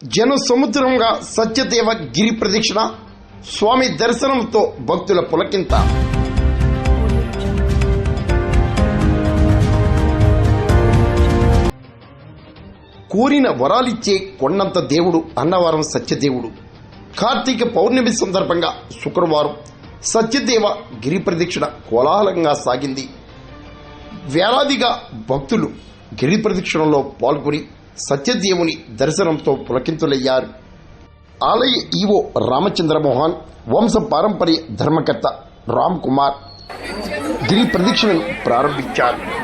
జన సముద్రంగా సత్యదేవ గిరి ప్రదక్షిణ, స్వామి దర్శనంతో భక్తుల పులకింత. కోరిన వరాలిచ్చే కొండంత దేవుడు అన్నవరం సత్యదేవుడు. కార్తీక పౌర్ణమి సందర్భంగా శుక్రవారం సత్యదేవ గిరి ప్రదక్షిణ కోలాహలంగా సాగింది. వేలాదిగా భక్తులు గిరి ప్రదక్షిణలో పాల్గొని సత్యదేవుని దర్శనంతో పులకింతులయ్యారు. ఆలయ ఈవో రామచంద్రమోహన్, వంశ పారంపర్య ధర్మకర్త రామ్ కుమార్ గిరి ప్రదక్షిణను ప్రారంభించారు.